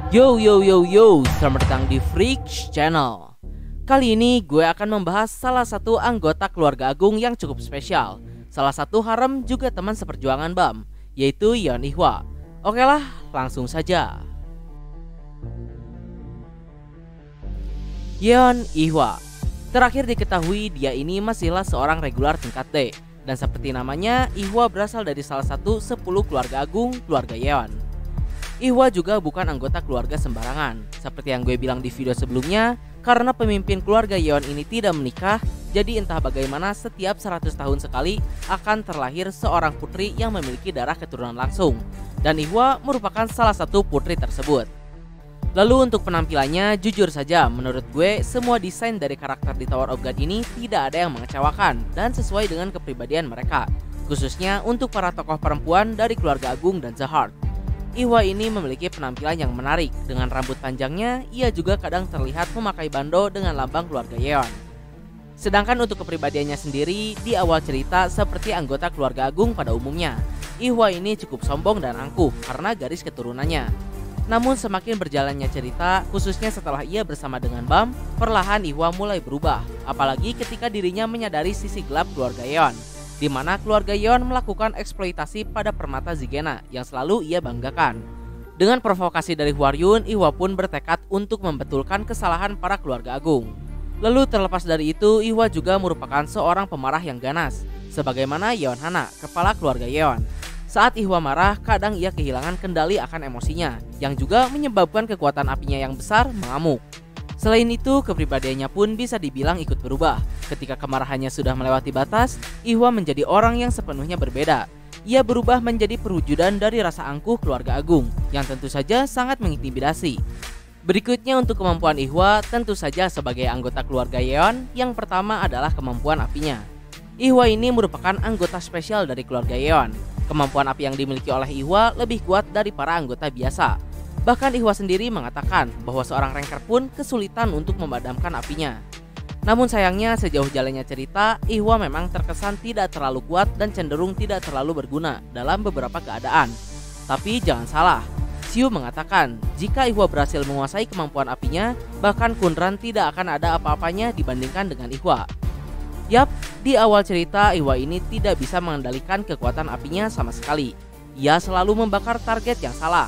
Yo yo yo yo, selamat datang di Freaks Channel. Kali ini gue akan membahas salah satu anggota keluarga agung yang cukup spesial. Salah satu harem juga teman seperjuangan Bam, yaitu Yeon Ihwa. Oke lah, langsung saja. Yeon Ihwa. Terakhir diketahui dia ini masihlah seorang regular tingkat D. Dan seperti namanya, Ihwa berasal dari salah satu 10 keluarga agung keluarga Yeon. Ihwa juga bukan anggota keluarga sembarangan. Seperti yang gue bilang di video sebelumnya, karena pemimpin keluarga Yeon ini tidak menikah, jadi entah bagaimana setiap 100 tahun sekali akan terlahir seorang putri yang memiliki darah keturunan langsung. Dan Ihwa merupakan salah satu putri tersebut. Lalu untuk penampilannya, jujur saja menurut gue semua desain dari karakter di Tower of God ini tidak ada yang mengecewakan dan sesuai dengan kepribadian mereka, khususnya untuk para tokoh perempuan dari keluarga agung dan The Heart. Ihwa ini memiliki penampilan yang menarik. Dengan rambut panjangnya, ia juga kadang terlihat memakai bando dengan lambang keluarga Yeon. Sedangkan untuk kepribadiannya sendiri, di awal cerita seperti anggota keluarga agung pada umumnya, Ihwa ini cukup sombong dan angkuh karena garis keturunannya. Namun semakin berjalannya cerita, khususnya setelah ia bersama dengan Bam, perlahan Ihwa mulai berubah. Apalagi ketika dirinya menyadari sisi gelap keluarga Yeon, di mana keluarga Yeon melakukan eksploitasi pada permata Zigena yang selalu ia banggakan. Dengan provokasi dari Hwaryun, Ihwa pun bertekad untuk membetulkan kesalahan para keluarga agung. Lalu terlepas dari itu, Ihwa juga merupakan seorang pemarah yang ganas, sebagaimana Yeon Hana, kepala keluarga Yeon. Saat Ihwa marah, kadang ia kehilangan kendali akan emosinya, yang juga menyebabkan kekuatan apinya yang besar mengamuk. Selain itu, kepribadiannya pun bisa dibilang ikut berubah. Ketika kemarahannya sudah melewati batas, Ihwa menjadi orang yang sepenuhnya berbeda. Ia berubah menjadi perwujudan dari rasa angkuh keluarga agung, yang tentu saja sangat mengintimidasi. Berikutnya untuk kemampuan Ihwa, tentu saja sebagai anggota keluarga Yeon, yang pertama adalah kemampuan apinya. Ihwa ini merupakan anggota spesial dari keluarga Yeon. Kemampuan api yang dimiliki oleh Ihwa lebih kuat dari para anggota biasa. Bahkan Ihwa sendiri mengatakan bahwa seorang ranker pun kesulitan untuk memadamkan apinya. Namun sayangnya sejauh jalannya cerita, Ihwa memang terkesan tidak terlalu kuat dan cenderung tidak terlalu berguna dalam beberapa keadaan. Tapi jangan salah, Siu mengatakan jika Ihwa berhasil menguasai kemampuan apinya, bahkan Kunran tidak akan ada apa-apanya dibandingkan dengan Ihwa. Yap, di awal cerita Ihwa ini tidak bisa mengendalikan kekuatan apinya sama sekali. Ia selalu membakar target yang salah.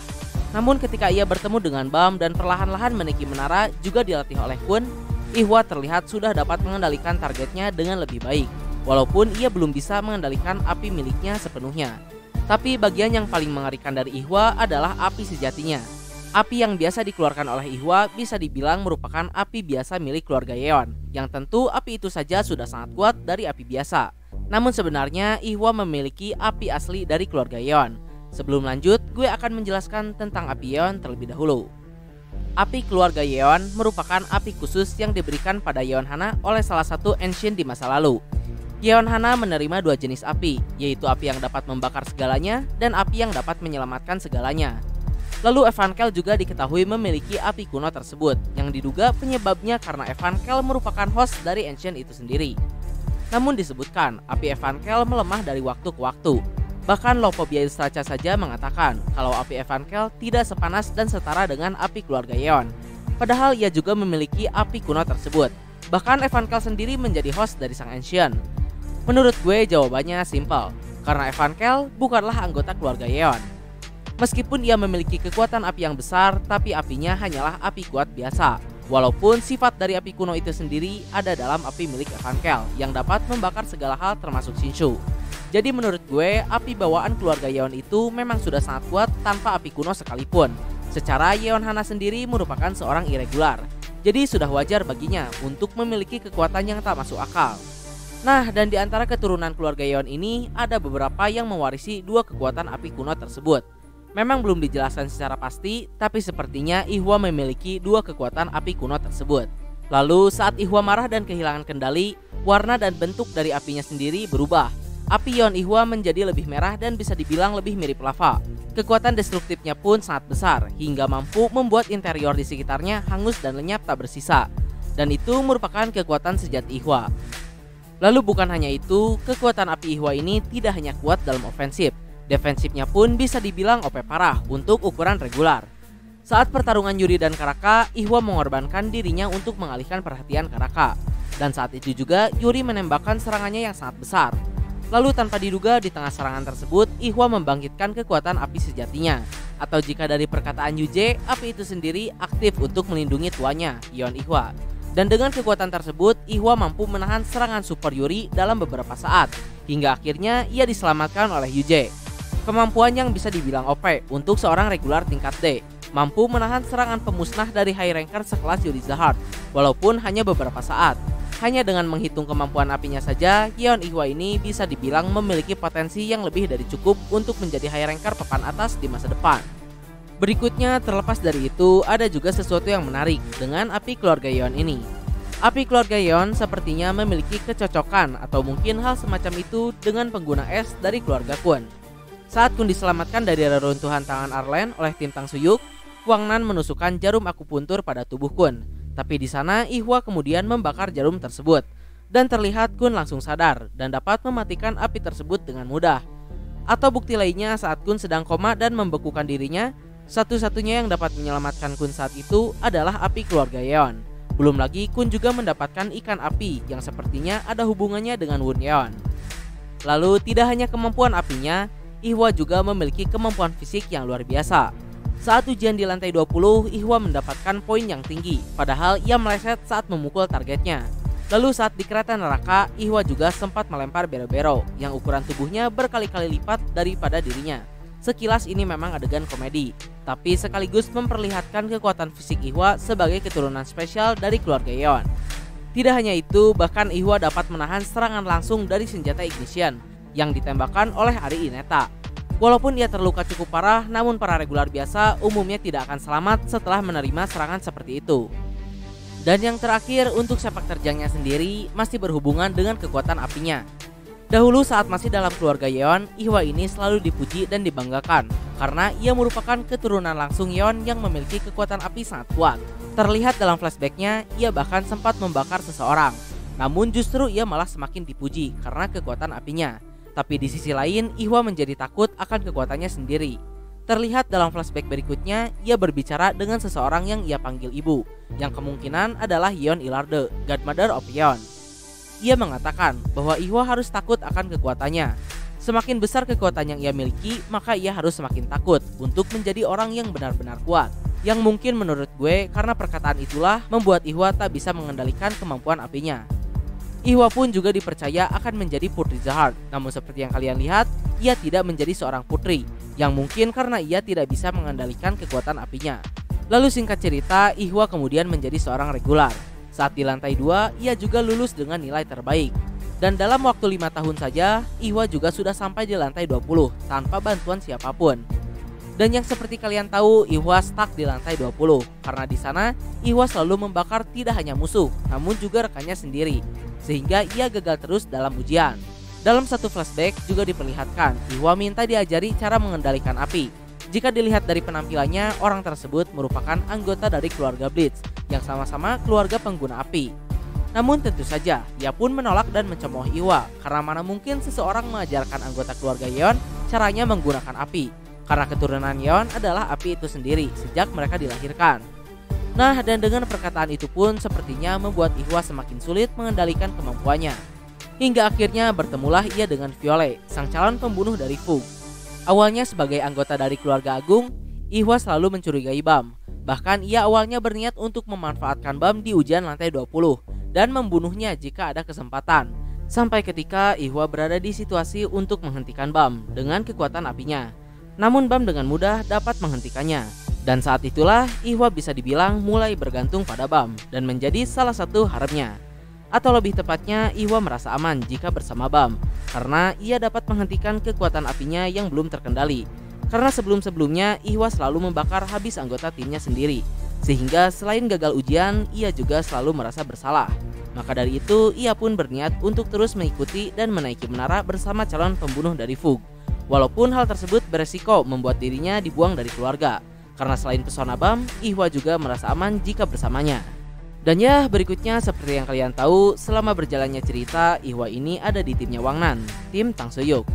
Namun ketika ia bertemu dengan Bam dan perlahan-lahan menaiki menara juga dilatih oleh Kun, Ihwa terlihat sudah dapat mengendalikan targetnya dengan lebih baik. Walaupun ia belum bisa mengendalikan api miliknya sepenuhnya. Tapi bagian yang paling mengerikan dari Ihwa adalah api sejatinya. Api yang biasa dikeluarkan oleh Ihwa bisa dibilang merupakan api biasa milik keluarga Yeon, yang tentu api itu saja sudah sangat kuat dari api biasa. Namun sebenarnya Ihwa memiliki api asli dari keluarga Yeon. Sebelum lanjut, gue akan menjelaskan tentang api Yeon terlebih dahulu. Api keluarga Yeon merupakan api khusus yang diberikan pada Yeon Hana oleh salah satu ancient di masa lalu. Yeon Hana menerima dua jenis api, yaitu api yang dapat membakar segalanya dan api yang dapat menyelamatkan segalanya. Lalu Evankel juga diketahui memiliki api kuno tersebut, yang diduga penyebabnya karena Evankel merupakan host dari ancient itu sendiri. Namun disebutkan, api Evankel melemah dari waktu ke waktu. Bahkan Lopobia Ilstraca saja mengatakan kalau api Evankel tidak sepanas dan setara dengan api keluarga Yeon. Padahal ia juga memiliki api kuno tersebut. Bahkan Evankel sendiri menjadi host dari sang ancient. Menurut gue jawabannya simpel, karena Evankel bukanlah anggota keluarga Yeon. Meskipun ia memiliki kekuatan api yang besar, tapi apinya hanyalah api kuat biasa. Walaupun sifat dari api kuno itu sendiri ada dalam api milik Evankel yang dapat membakar segala hal termasuk Shinshu. Jadi menurut gue, api bawaan keluarga Yeon itu memang sudah sangat kuat tanpa api kuno sekalipun. Secara Yeon Hana sendiri merupakan seorang irregular, jadi sudah wajar baginya untuk memiliki kekuatan yang tak masuk akal. Nah, dan di antara keturunan keluarga Yeon ini, ada beberapa yang mewarisi dua kekuatan api kuno tersebut. Memang belum dijelaskan secara pasti, tapi sepertinya Ihwa memiliki dua kekuatan api kuno tersebut. Lalu saat Ihwa marah dan kehilangan kendali, warna dan bentuk dari apinya sendiri berubah. Api Yeon Ihwa menjadi lebih merah dan bisa dibilang lebih mirip lava. Kekuatan destruktifnya pun sangat besar, hingga mampu membuat interior di sekitarnya hangus dan lenyap tak bersisa. Dan itu merupakan kekuatan sejati Ihwa. Lalu bukan hanya itu, kekuatan api Ihwa ini tidak hanya kuat dalam ofensif, defensifnya pun bisa dibilang OP parah untuk ukuran regular. Saat pertarungan Yuri dan Karaka, Ihwa mengorbankan dirinya untuk mengalihkan perhatian Karaka. Dan saat itu juga Yuri menembakkan serangannya yang sangat besar. Lalu tanpa diduga di tengah serangan tersebut, Ihwa membangkitkan kekuatan api sejatinya. Atau jika dari perkataan Yuje, api itu sendiri aktif untuk melindungi tuannya, Yeon Ihwa. Dan dengan kekuatan tersebut, Ihwa mampu menahan serangan Super Yuri dalam beberapa saat, hingga akhirnya ia diselamatkan oleh Yuje. Kemampuan yang bisa dibilang OP untuk seorang regular tingkat D, mampu menahan serangan pemusnah dari high ranker sekelas Yuri Zahard, walaupun hanya beberapa saat. Hanya dengan menghitung kemampuan apinya saja, Yeon Ihwa ini bisa dibilang memiliki potensi yang lebih dari cukup untuk menjadi high ranker papan atas di masa depan. Berikutnya, terlepas dari itu, ada juga sesuatu yang menarik dengan api keluarga Yeon ini. Api keluarga Yeon sepertinya memiliki kecocokan atau mungkin hal semacam itu dengan pengguna es dari keluarga Kwon. Saat Kwon diselamatkan dari reruntuhan tangan Arlen oleh tim Tang Suyuk, Hwang Nan menusukkan jarum akupuntur pada tubuh Kwon. Tapi di sana Ihwa kemudian membakar jarum tersebut dan terlihat Kwon langsung sadar dan dapat mematikan api tersebut dengan mudah. Atau bukti lainnya saat Kwon sedang koma dan membekukan dirinya, satu-satunya yang dapat menyelamatkan Kwon saat itu adalah api keluarga Yeon. Belum lagi Kwon juga mendapatkan ikan api yang sepertinya ada hubungannya dengan Woon Yeon. Lalu tidak hanya kemampuan apinya, Ihwa juga memiliki kemampuan fisik yang luar biasa. Saat ujian di lantai 20, Ihwa mendapatkan poin yang tinggi, padahal ia meleset saat memukul targetnya. Lalu saat di kereta neraka, Ihwa juga sempat melempar bero-bero yang ukuran tubuhnya berkali-kali lipat daripada dirinya. Sekilas ini memang adegan komedi, tapi sekaligus memperlihatkan kekuatan fisik Ihwa sebagai keturunan spesial dari keluarga Yeon. Tidak hanya itu, bahkan Ihwa dapat menahan serangan langsung dari senjata ignition yang ditembakkan oleh Ari Ineta. Walaupun ia terluka cukup parah, namun para regular biasa umumnya tidak akan selamat setelah menerima serangan seperti itu. Dan yang terakhir, untuk sepak terjangnya sendiri masih berhubungan dengan kekuatan apinya. Dahulu saat masih dalam keluarga Yeon, Ihwa ini selalu dipuji dan dibanggakan karena ia merupakan keturunan langsung Yeon yang memiliki kekuatan api sangat kuat. Terlihat dalam flashbacknya, ia bahkan sempat membakar seseorang. Namun justru ia malah semakin dipuji karena kekuatan apinya. Tapi di sisi lain, Ihwa menjadi takut akan kekuatannya sendiri. Terlihat dalam flashback berikutnya, ia berbicara dengan seseorang yang ia panggil ibu, yang kemungkinan adalah Yeon Ilarde, godmother of Yeon. Ia mengatakan bahwa Ihwa harus takut akan kekuatannya. Semakin besar kekuatan yang ia miliki, maka ia harus semakin takut untuk menjadi orang yang benar-benar kuat. Yang mungkin menurut gue, karena perkataan itulah membuat Ihwa tak bisa mengendalikan kemampuan apinya. Ihwa pun juga dipercaya akan menjadi putri Zahard. Namun seperti yang kalian lihat, ia tidak menjadi seorang putri, yang mungkin karena ia tidak bisa mengendalikan kekuatan apinya. Lalu singkat cerita, Ihwa kemudian menjadi seorang regular. Saat di lantai 2, ia juga lulus dengan nilai terbaik. Dan dalam waktu 5 tahun saja, Ihwa juga sudah sampai di lantai 20 tanpa bantuan siapapun. Dan yang seperti kalian tahu, Ihwa stuck di lantai 20 karena di sana Ihwa selalu membakar tidak hanya musuh, namun juga rekannya sendiri, sehingga ia gagal terus dalam ujian. Dalam satu flashback juga diperlihatkan Ihwa minta diajari cara mengendalikan api. Jika dilihat dari penampilannya, orang tersebut merupakan anggota dari keluarga Blitz yang sama-sama keluarga pengguna api. Namun tentu saja ia pun menolak dan mencemooh Ihwa karena mana mungkin seseorang mengajarkan anggota keluarga Yeon caranya menggunakan api, karena keturunan Yeon adalah api itu sendiri sejak mereka dilahirkan. Nah, dan dengan perkataan itu pun sepertinya membuat Ihwa semakin sulit mengendalikan kemampuannya. Hingga akhirnya bertemulah ia dengan Violet, sang calon pembunuh dari Fug. Awalnya sebagai anggota dari keluarga agung, Ihwa selalu mencurigai Bam. Bahkan ia awalnya berniat untuk memanfaatkan Bam di ujian lantai 20 dan membunuhnya jika ada kesempatan. Sampai ketika Ihwa berada di situasi untuk menghentikan Bam dengan kekuatan apinya. Namun Bam dengan mudah dapat menghentikannya. Dan saat itulah Ihwa bisa dibilang mulai bergantung pada Bam dan menjadi salah satu harapnya. Atau lebih tepatnya, Ihwa merasa aman jika bersama Bam karena ia dapat menghentikan kekuatan apinya yang belum terkendali. Karena sebelum-sebelumnya Ihwa selalu membakar habis anggota timnya sendiri, sehingga selain gagal ujian, ia juga selalu merasa bersalah. Maka dari itu, ia pun berniat untuk terus mengikuti dan menaiki menara bersama calon pembunuh dari Fug. Walaupun hal tersebut beresiko membuat dirinya dibuang dari keluarga. Karena selain pesona Bam, Ihwa juga merasa aman jika bersamanya. Dan ya, berikutnya seperti yang kalian tahu, selama berjalannya cerita, Ihwa ini ada di timnya Hwang Nan, tim Tang Suyuk.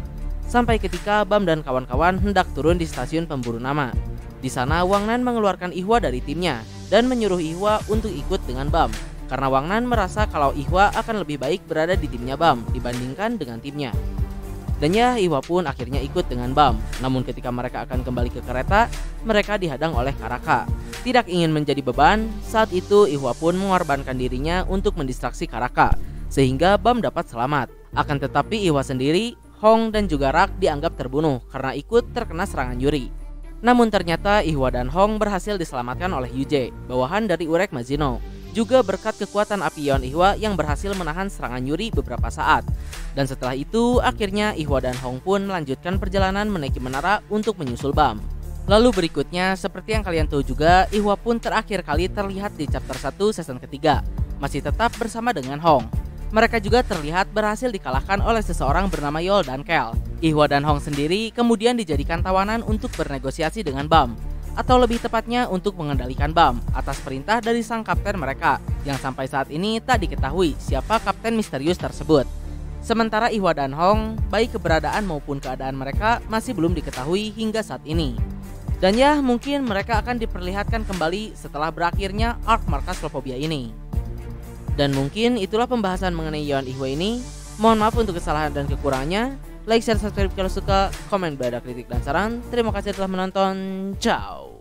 Sampai ketika Bam dan kawan-kawan hendak turun di stasiun pemburu nama. Di Di sana Wang Nan mengeluarkan Ihwa dari timnya dan menyuruh Ihwa untuk ikut dengan Bam, karena Wang Nan merasa kalau Ihwa akan lebih baik berada di timnya Bam dibandingkan dengan timnya. Dan ya, Ihwa pun akhirnya ikut dengan Bam. Namun ketika mereka akan kembali ke kereta, mereka dihadang oleh Karaka. Tidak ingin menjadi beban, saat itu Ihwa pun mengorbankan dirinya untuk mendistraksi Karaka, sehingga Bam dapat selamat. Akan tetapi Ihwa sendiri, Hong dan juga Rak dianggap terbunuh karena ikut terkena serangan Yuri. Namun ternyata Ihwa dan Hong berhasil diselamatkan oleh Yuje, bawahan dari Urek Mazino. Juga berkat kekuatan api Ion Ihwa yang berhasil menahan serangan Yuri beberapa saat. Dan setelah itu akhirnya Ihwa dan Hong pun melanjutkan perjalanan menaiki menara untuk menyusul Bam. Lalu berikutnya, seperti yang kalian tahu juga, Ihwa pun terakhir kali terlihat di chapter 1 season ketiga, masih tetap bersama dengan Hong. Mereka juga terlihat berhasil dikalahkan oleh seseorang bernama Yol dan Kel. Ihwa dan Hong sendiri kemudian dijadikan tawanan untuk bernegosiasi dengan Bam, atau lebih tepatnya untuk mengendalikan Bam atas perintah dari sang kapten mereka, yang sampai saat ini tak diketahui siapa kapten misterius tersebut. Sementara Ihwa dan Hong, baik keberadaan maupun keadaan mereka masih belum diketahui hingga saat ini. Dan ya, mungkin mereka akan diperlihatkan kembali setelah berakhirnya arc markas Slowphobia ini. Dan mungkin itulah pembahasan mengenai Yeon Ihwa ini. Mohon maaf untuk kesalahan dan kekurangannya. Like, share, subscribe kalau suka, komen, ada kritik dan saran. Terima kasih telah menonton. Ciao.